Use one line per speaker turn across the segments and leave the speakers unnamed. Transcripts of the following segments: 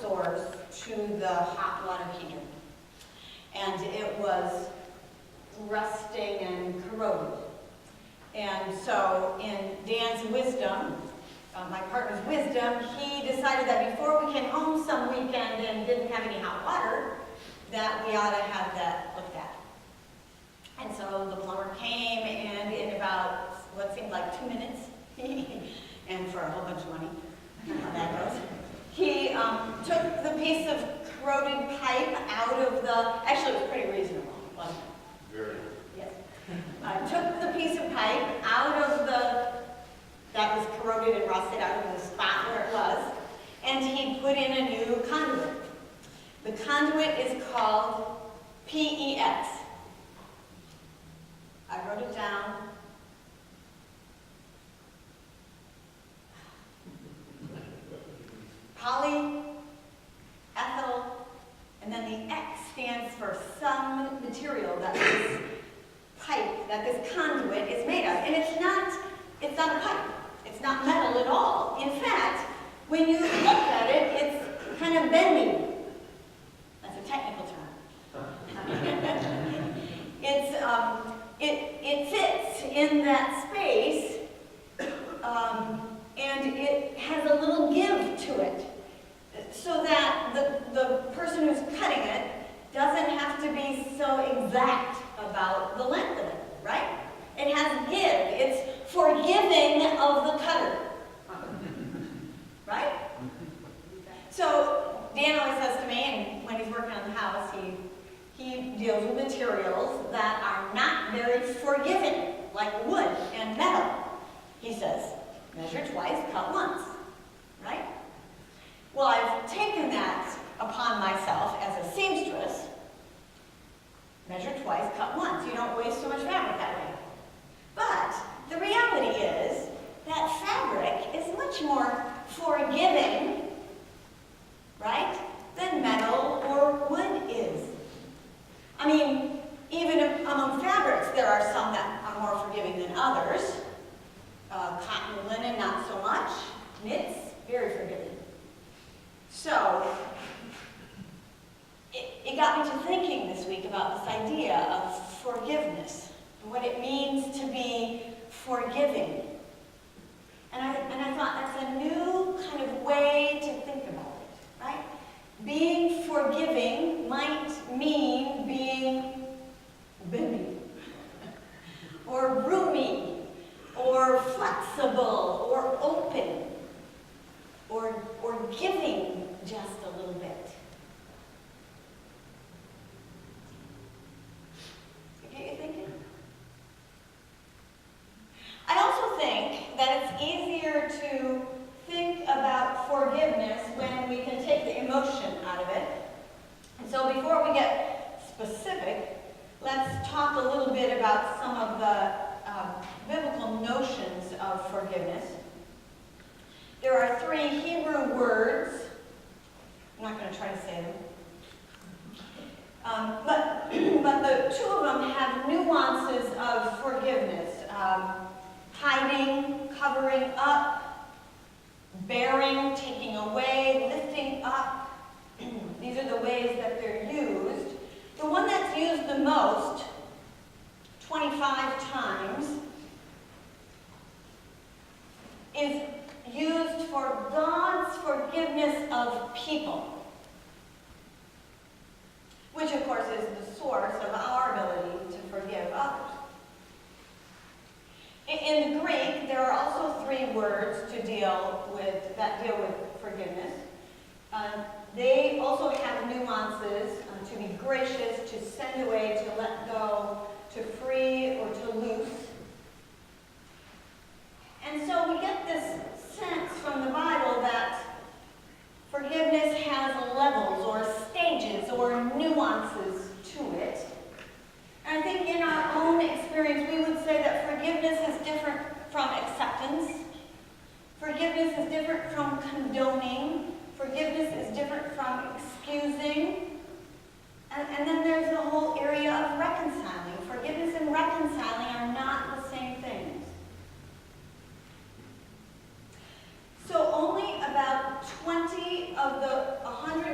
source to the hot water heater. And it was rusting and corroded. And so in Dan's wisdom, my partner's wisdom, he decided that before we came home some weekend and didn't have any hot water, that we ought to have that looked at. And so the plumber came, and in about what seemed like 2 minutes, and for a whole bunch of money, how that goes, he took the piece of corroded pipe out of the, actually it was pretty reasonable, wasn't it?
Very.
Yes. Took the piece of pipe out of that was corroded and rusted, out of the spot where it was, and he put in a new conduit. The conduit is called PEX. I wrote it down. Polyethyl, and then the X stands for some material that this pipe, that this conduit is made of. And it's not a pipe. It's not metal at all. In fact, when you look at it, it's kind of bendy. That's a technical term. It fits in that space, and it has a little give to it, so that the person who's cutting it doesn't have to be so exact about the length of it, right? It has give. It's forgiving of the cutter, right? So Dan always says to me, and when he's working on the house, he deals with materials that are not very forgiving, like wood and metal. He says, measure twice, cut once, right? Well, I've taken that upon myself as a seamstress. Measure twice, cut once. You don't waste so much fabric that way. But the reality is that fabric is much more forgiving, right, than metal or wood is. I mean, even among fabrics, there are some that are more forgiving than others. Cotton and linen, not so much. Knits, very forgiving. So, it got me to thinking this week about this idea of forgiveness, and what it means to be forgiving. And I thought that's a new kind of way to think about it, right? Being forgiving might mean being bendy, or roomy, or flexible, or open, or giving just a little bit. Get you thinking? I also think that it's easier to think about forgiveness when we can take the emotion out of it. And so before we get specific, let's talk a little bit about some of the biblical notions of forgiveness. There are 3 Hebrew words. I'm not going to try to say them. But the 2 of them have nuances of forgiveness. Hiding, covering up, bearing, taking away, lifting up. These are the ways that they're used. The one that's used the most, 25 times, is used for God's forgiveness of people, which of course is the source of our ability to forgive others. In the Greek, there are also 3 words that deal with forgiveness. They also have nuances: to be gracious, to send away, to let go, to free, or to loose. And so we get this sense from the Bible that forgiveness has levels or stages or nuances to it. And I think in our own experience, we would say that forgiveness is different from acceptance. Forgiveness is different from condoning. Forgiveness is different from excusing. And then there's the whole area of reconciling. Forgiveness and reconciling are not the same things. So only about 20 of the 100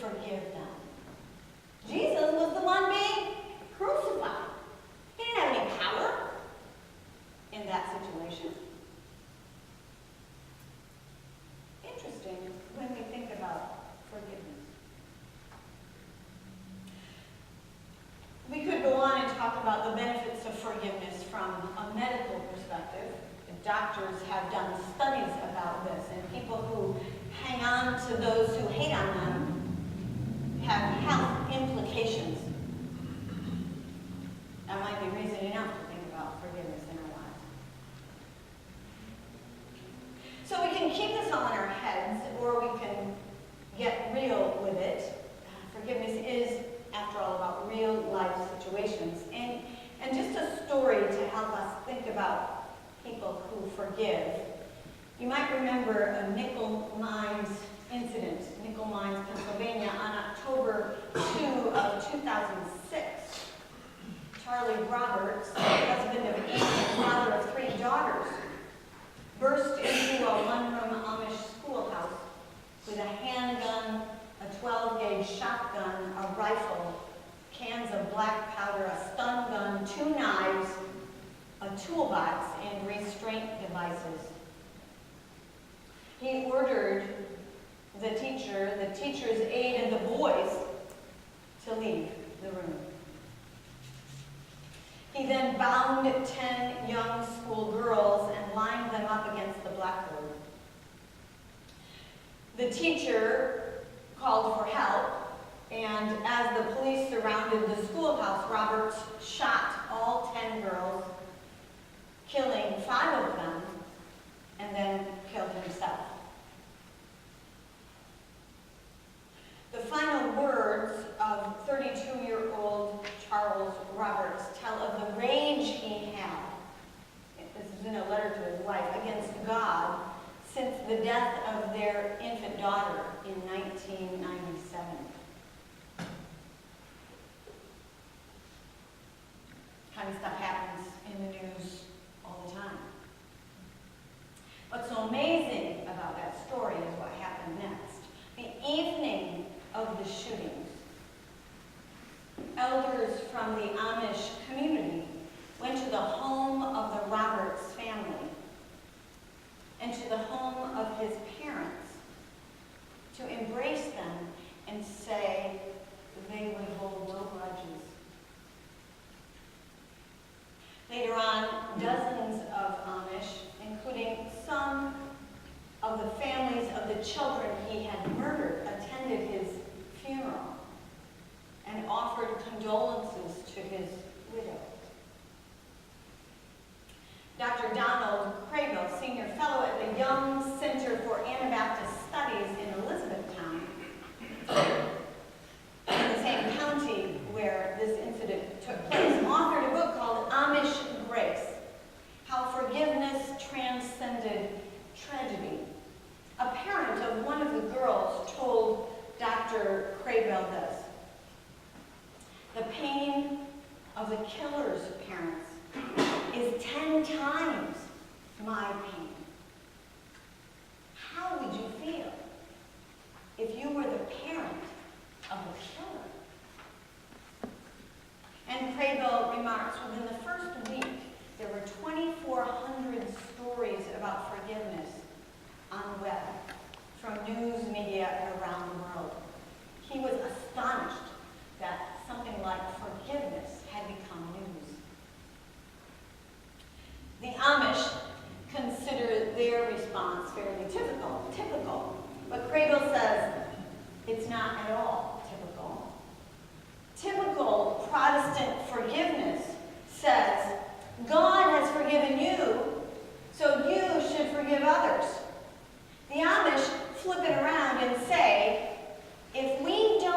forgive them. Jesus was the one being crucified. He didn't have any power in that situation. Interesting when we think about forgiveness. We could go on and talk about the benefits of forgiveness from a medical perspective. Doctors have done studies about this, and people who hang on to those who hate on them have health implications. That might be reason enough to think about forgiveness in our lives. So we can keep this all in our heads, or we can get real with it. Forgiveness is, after all, about real life situations. And just a story to help us think about people who forgive. You might remember a nickel mines incident, Nickel Mines, Pennsylvania, on October 2 of 2006. Charlie Roberts, husband of Eve and father of 3 daughters, burst into a one-room Amish schoolhouse with a handgun, a 12-gauge shotgun, a rifle, cans of black powder, a stun gun, 2 knives, a toolbox, and restraint devices. He ordered the teacher, the teacher's aide, and the boys to leave the room. He then bound 10 young school girls and lined them up against the blackboard. The teacher called for help, and as the police surrounded the schoolhouse, Roberts shot all 10 girls, killing 5 of them, and then killed himself. The final words of 32-year-old Charles Roberts tell of the rage he had, this is in a letter to his wife, against God since the death of their infant daughter in 1997. Kind of stuff happens in the news all the time. What's so amazing about that story is what happened next. The evening of the shootings, elders from the Amish community went to the home of the Roberts family and to the home of his parents to embrace them and say they would hold no grudges. Later on, dozens of Amish, including some of the families of the children he had murdered, attended his funeral and offered condolences to his widow. Dr. Donald Crable, senior fellow at the Young Center for Anabaptist Studies in Elizabethtown, in the same county where this incident took place, authored a book called Amish Grace: How Forgiveness Transcended Tragedy. A parent of one of the girls told Dr. Crable this: the pain of the killer's parents is 10 times my pain. How would you feel if you were the parent of a killer? And Crable remarks, within the first week, there were 2,400 stories about forgiveness on the web from news media around the world. He was astonished that something like forgiveness had become news. The Amish consider their response fairly typical, but Crable says it's not at all typical. Typical Protestant forgiveness says, God has forgiven you, so you should forgive others. The Amish flip it around and say, if we don't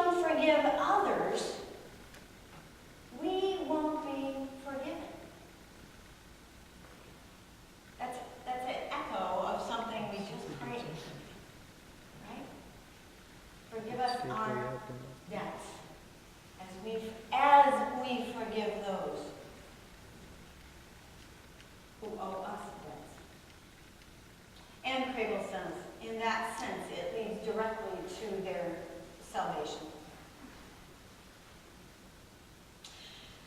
salvation.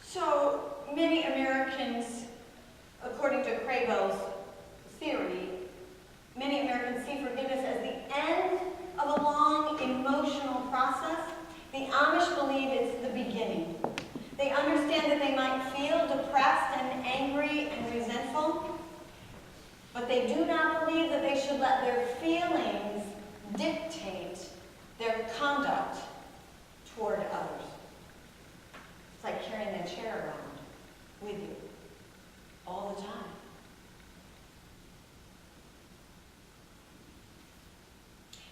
So many Americans, according to Cravo's theory, many Americans see forgiveness as the end of a long emotional process. The Amish believe it's the beginning. They understand that they might feel depressed and angry and resentful, but they do not believe that they should let their feelings dictate their conduct toward others. It's like carrying that chair around with you all the time.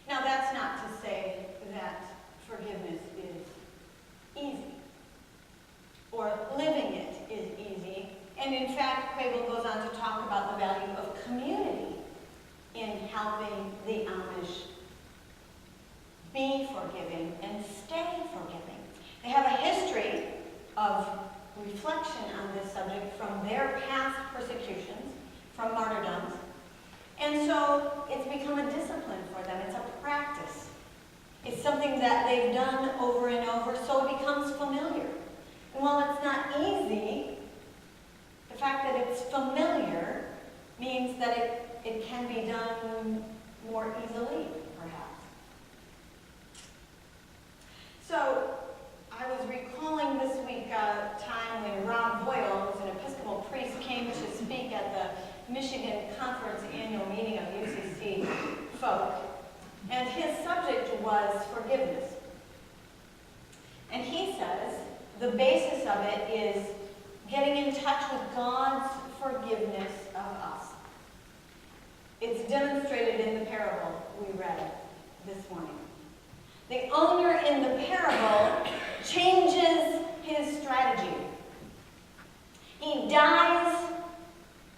Now, that's not to say that forgiveness is easy, or living it is easy. And in fact, Crable goes on to talk about the value of community in helping the Amish be forgiving and stay forgiving. They have a history of reflection on this subject from their past persecutions, from martyrdoms. And so it's become a discipline for them. It's a practice. It's something that they've done over and over, so it becomes familiar. And while it's not easy, the fact that it's familiar means that it can be done more easily, perhaps. So I was recalling this week a time when Rob Boyle, who's an Episcopal priest, came to speak at the Michigan Conference annual meeting of UCC folk. And his subject was forgiveness. And he says the basis of it is getting in touch with God's forgiveness of us. It's demonstrated in the parable we read this morning. The owner in the parable changes his strategy. He dies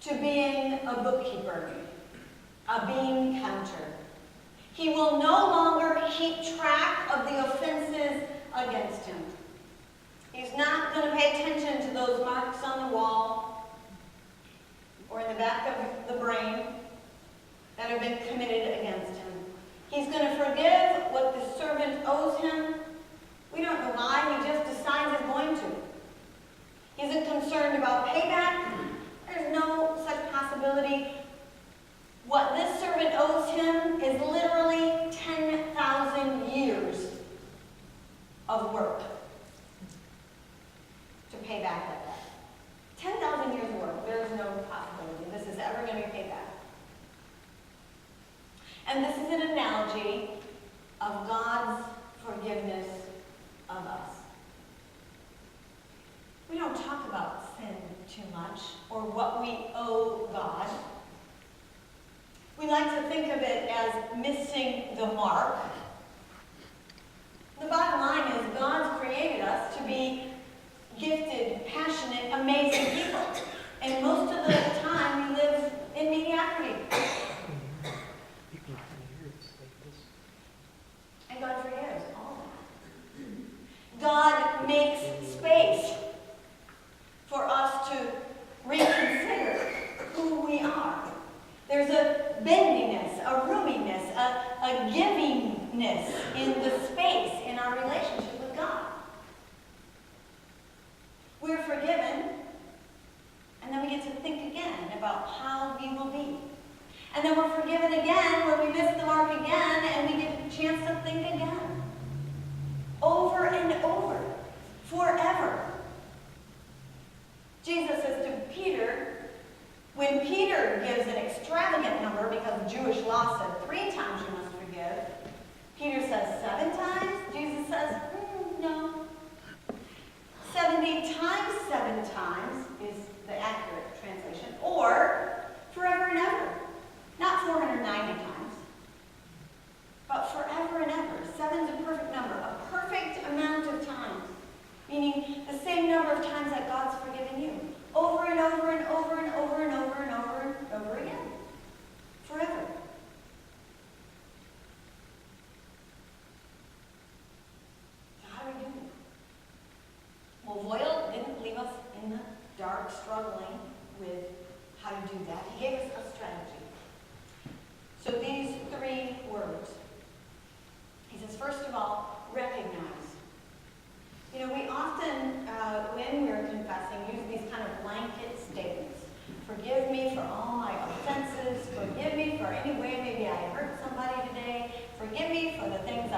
to being a bookkeeper, a bean counter. He will no longer keep track of the offenses against him. He's not going to pay attention to those marks on the wall or in the back of the brain that have been committed against him. He's going to forgive what the servant owes him. We don't know why. He just decides he's going to. He isn't concerned about payback. There's no such possibility. What this servant owes him is literally 10,000 years of work to pay back that debt. 10,000 years of work. There is no possibility this is ever going to be paid back. And this is an analogy of God's forgiveness of us. We don't talk about sin too much, or what we owe God. We like to think of it as missing the mark. The bottom line is God's created us to be gifted, passionate, amazing people. And most of the time we live in mediocrity. And God forgives all that. God makes space for us to reconsider who we are. There's a bendiness, a roominess, a givingness in the space in our relationship with God. We're forgiven, and then we get to think again about how we will be. And then we're forgiven again when we miss the mark again, and we get a chance to think again. Over and over. Forever. Jesus says to Peter, when Peter gives an extravagant number, because Jewish law said 3 times you must forgive, Peter says 7 times. Jesus says, no. 70 times 7 times is the accurate translation, or forever and ever. Not 490 times, but forever.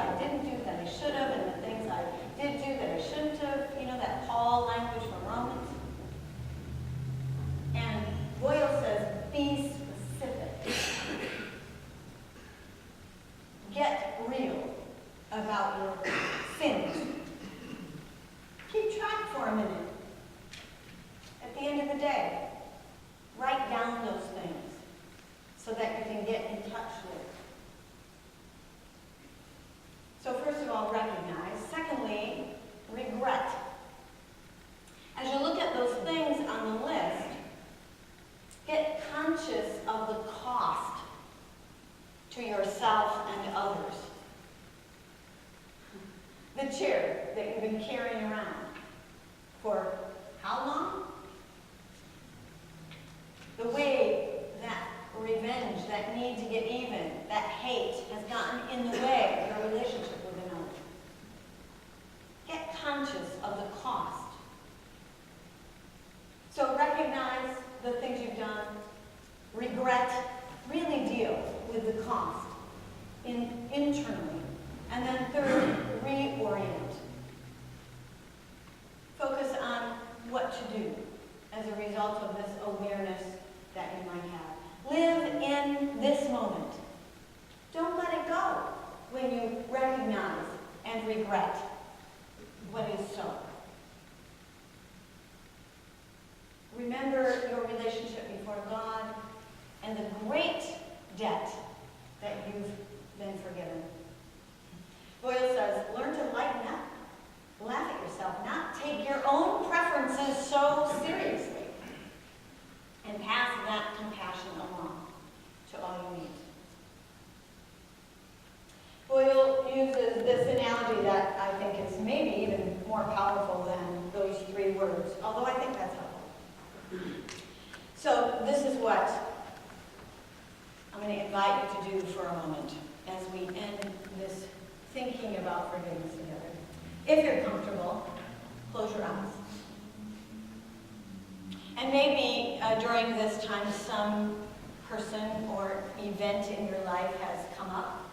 I didn't do that I should have, and the things I did do that I shouldn't have, that Paul language from Romans. And Boyle says, be specific. Get real about your sins. Keep track for a minute. At the end of the day, write down those things so that you can get in touch with. So first of all, recognize. Secondly, regret. As you look at those things on the list, get conscious of the cost to yourself and others. The chair that you've been carrying around for how long? The way that revenge, that need to get even, that hate has gotten in the way of your relationship with another. Get conscious of the cost. So recognize the things you've done. Regret. Really deal with the cost internally. And then third, reorient. Focus on what to do as a result of this awareness that you might have. Live in this moment. Don't let it go when you recognize and regret what is so. Remember your relationship before God and the great debt that you've been forgiven. Boyle says, learn to lighten up, laugh at yourself, not take your own preferences so seriously, and pass that compassion along to all you meet. Boyle uses this analogy that I think is maybe even more powerful than those 3 words, although I think that's helpful. So this is what I'm going to invite you to do for a moment as we end this thinking about forgiveness together. If you're comfortable, close your eyes. And maybe during this time some person or event in your life has come up,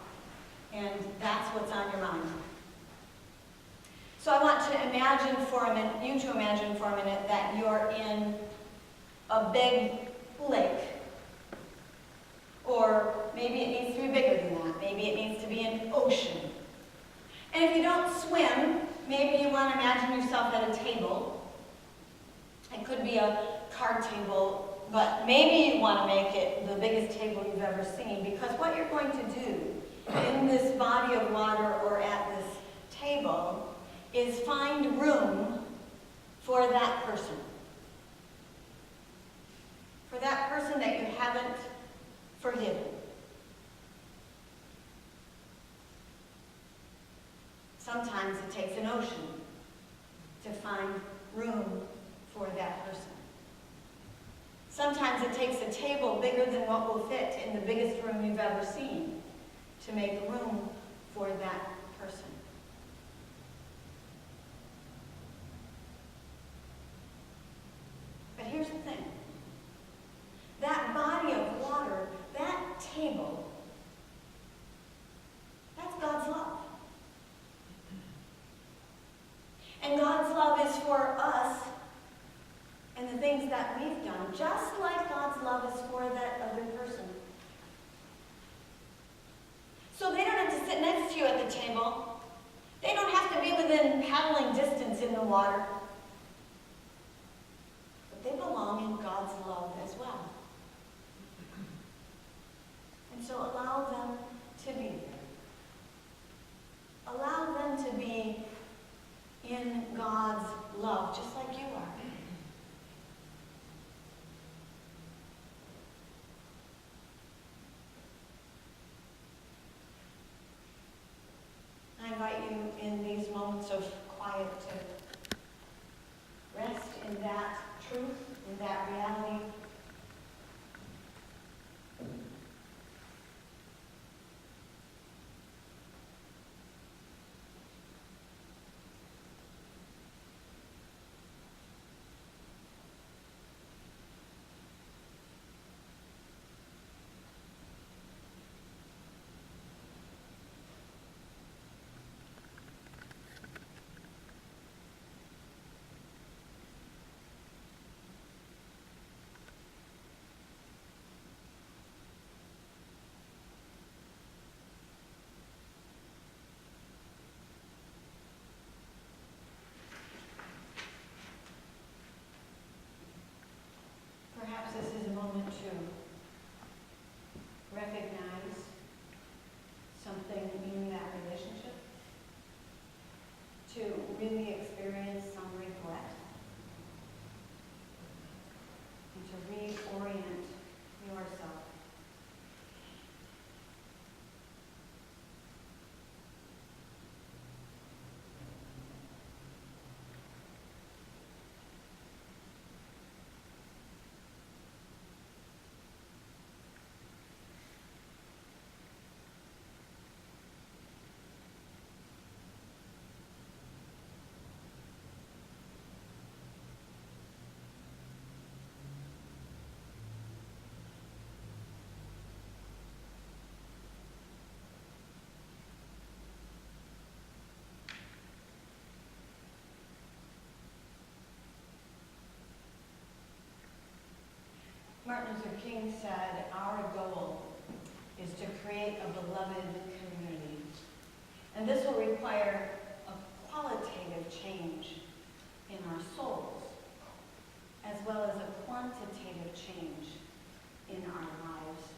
and that's what's on your mind. So I want to imagine for a minute, you to imagine for a minute that you're in a big lake. Or maybe it needs to be bigger than that. Maybe it needs to be an ocean. And if you don't swim, maybe you want to imagine yourself at a table. It could be a card table, but maybe you want to make it the biggest table you've ever seen, because what you're going to do in this body of water or at this table is find room for that person. For that person that you haven't forgiven. Sometimes it takes an ocean to find room for that person. Sometimes it takes a table bigger than what will fit in the biggest room you've ever seen to make room for that person. But here's the thing. That body of water, that table, that's God's love. And God's love is for us and the things that we've done, just like God's love is for that other person. So they don't have to sit next to you at the table. They don't have to be within paddling distance in the water. But they belong in God's love as well. And so allow them to be there. Allow them to be in God's love, just like you are. I invite you in these moments of quiet to rest in that truth, in that reality. said, our goal is to create a beloved community. And this will require a qualitative change in our souls, as well as a quantitative change in our lives.